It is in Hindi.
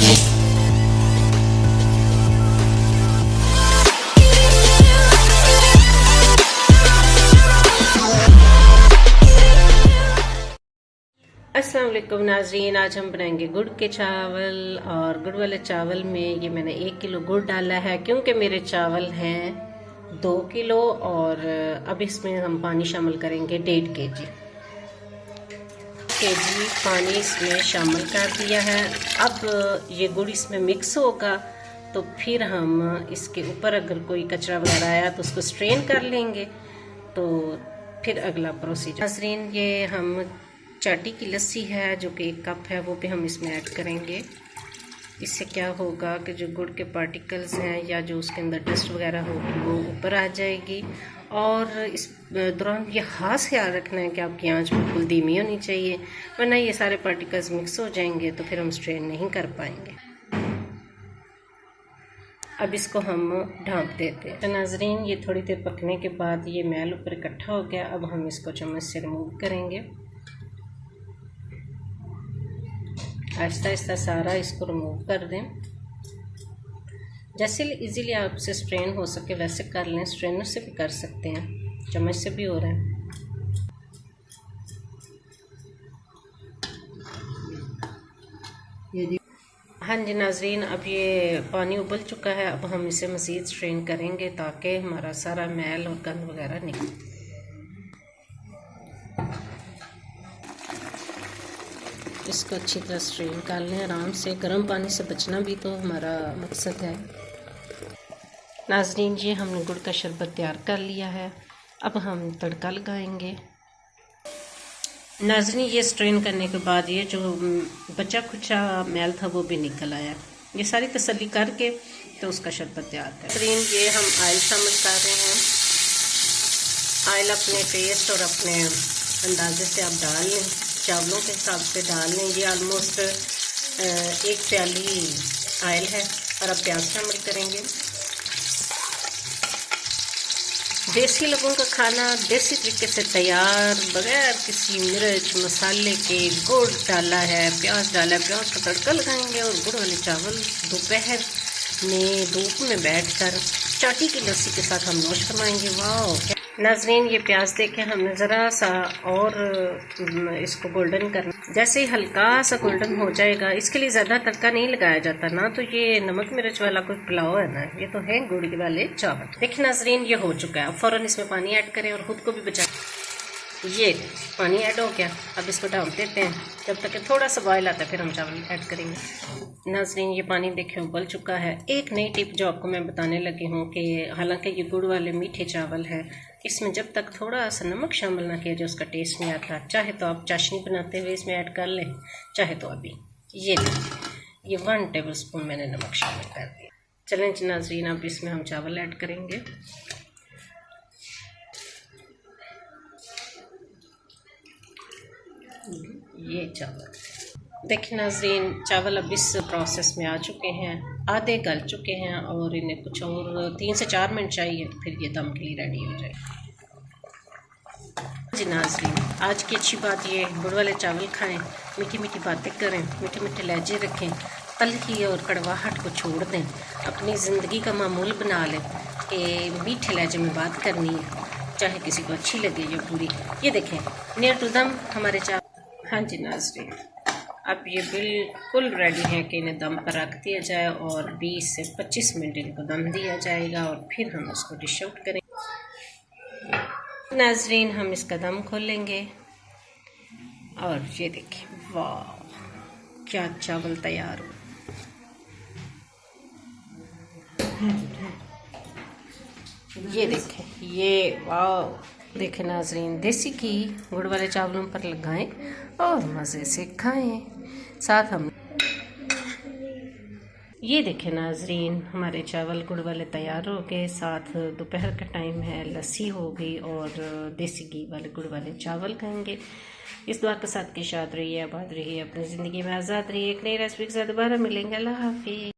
अस्सलाम वालेकुम नाज़रीन, आज हम बनाएंगे गुड़ के चावल। और गुड़ वाले चावल में ये मैंने 1 किलो गुड़ डाला है क्योंकि मेरे चावल हैं 2 किलो। और अब इसमें हम पानी शामिल करेंगे 1.5 केजी पानी इसमें शामिल कर दिया है। अब ये गुड़ इसमें मिक्स होगा तो फिर हम इसके ऊपर अगर कोई कचरा वगैरह आया तो उसको स्ट्रेन कर लेंगे। तो फिर अगला प्रोसीजर नाज़रीन, ये हम चाटी की लस्सी है जो कि 1 कप है, वो भी हम इसमें ऐड करेंगे। इससे क्या होगा कि जो गुड़ के पार्टिकल्स हैं या जो उसके अंदर डस्ट वगैरह होगी वो ऊपर आ जाएगी। और इस दौरान ये खास ख्याल रखना है कि आपकी आंच बिल्कुल धीमी होनी चाहिए, वरना ये सारे पार्टिकल्स मिक्स हो जाएंगे तो फिर हम स्ट्रेन नहीं कर पाएंगे। अब इसको हम ढाँप देते हैं। तो नाज़रीन, ये थोड़ी देर पकने के बाद ये मैल ऊपर इकट्ठा हो गया। अब हम इसको चम्मच से रिमूव करेंगे। आहिस्ता आहिस्ता सारा इसको रिमूव कर दें। जैसे इजीली आपसे स्ट्रेन हो सके वैसे कर लें। स्ट्रेनर से भी कर सकते हैं, चम्मच से भी हो रहा है। हाँ जी नाज़रीन, अब ये पानी उबल चुका है। अब हम इसे मज़ीद स्ट्रेन करेंगे ताकि हमारा सारा मैल और गंद वगैरह निकले। इसको अच्छी तरह स्ट्रेन कर लें आराम से। गर्म पानी से बचना भी तो हमारा मकसद है। नाज़रीन, ये हमने गुड़ का शरबत तैयार कर लिया है। अब हम तड़का लगाएंगे। नाज़रीन, ये स्ट्रेन करने के बाद ये जो बचा खुचा मैल था वो भी निकल आया। ये सारी तसल्ली करके तो उसका शरबत तैयार है। नाज़रीन, ये हम ऑयल शामिल कर रहे हैं। ऑयल अपने टेस्ट और अपने अंदाजे से आप डाल लें, चावलों के हिसाब से डाल लें। ये ऑलमोस्ट 1 प्याली ऑयल है। और अब प्याज शामिल करेंगे। देसी लोगों का खाना देसी तरीके से तैयार, बगैर किसी मिर्च मसाले के गुड़ डाला है, प्याज डाला है, प्याज का तड़का लगाएंगे और गुड़ वाले चावल दोपहर में धूप में बैठकर चाटी की लस्सी के साथ हम नोश फरमाएंगे। वाह नाज़रीन, ये प्याज देखें, हमने ज़रा सा और इसको गोल्डन करना। जैसे ही हल्का सा गोल्डन हो जाएगा, इसके लिए ज़्यादा तड़का नहीं लगाया जाता ना, तो ये नमक मिर्च वाला कोई पुलाव है ना, ये तो है गुड़ वाले चावल। देखिए नाज़रीन, ये हो चुका है। अब फ़ौरन इसमें पानी ऐड करें और ख़ुद को भी बचा। ये पानी ऐड हो गया। अब इसको ढाँप देते हैं जब तक कि थोड़ा सा बॉयल आता है, फिर हम चावल ऐड करेंगे। नाज़रीन, ये पानी देखिए उबल चुका है। एक नई टिप जो आपको मैं बताने लगी हूँ कि हालांकि ये गुड़ वाले मीठे चावल हैं, इसमें जब तक थोड़ा सा नमक शामिल ना किया जाए उसका टेस्ट नहीं आता। चाहे तो आप चाशनी बनाते हुए इसमें ऐड कर लें, चाहे तो अभी ये 1 टेबल स्पून मैंने नमक शामिल कर दिया। चलें नाज़रीन, अब इसमें हम चावल ऐड करेंगे। ये चावल देखिए नाज़रीन, चावल अब इस प्रोसेस में आ चुके हैं, आधे गल चुके हैं और इन्हें कुछ और 3 से 4 मिनट चाहिए, फिर ये दम के लिए रेडी हो जाए। जी नाज़रीन, आज की अच्छी बात ये गुड़ वाले चावल खाएं, मीठी मीठी बातें करें, मीठे मीठे लहजे रखें, तलखी और कड़वाहट को छोड़ दें, अपनी ज़िंदगी का मामूल बना लें कि मीठे लहजे में बात करनी है, चाहे किसी को अच्छी लगे या बुरी। ये देखें, नियर टू दम हमारे चावल। हाँ जी नाज़रीन, अब ये बिल्कुल रेडी है कि इन्हें दम पर रख दिया जाए और 20 से 25 मिनट इनको दम दिया जाएगा और फिर हम इसको डिश आउट करेंगे। नाज़रीन, हम इसका दम खोलेंगे और ये देखिए, वाह क्या चावल तैयार हो। ये देखें, ये वाह देखें नाज़रीन, देसी घी गुड़ वाले चावलों पर लगाएं और मज़े से खाएं। साथ हम ये देखें नाज़रीन, हमारे चावल गुड़ वाले तैयार हो गए। साथ दोपहर का टाइम है, लस्सी हो गई और देसी घी वाले गुड़ वाले चावल खाएंगे। इस दुआ के साथ कि शाद रहिए, आबाद रहिए, अपनी ज़िंदगी में आज़ाद रहिए। एक नई रेसिपी के साथ दोबारा मिलेंगे। अल्लाह हाफिज़।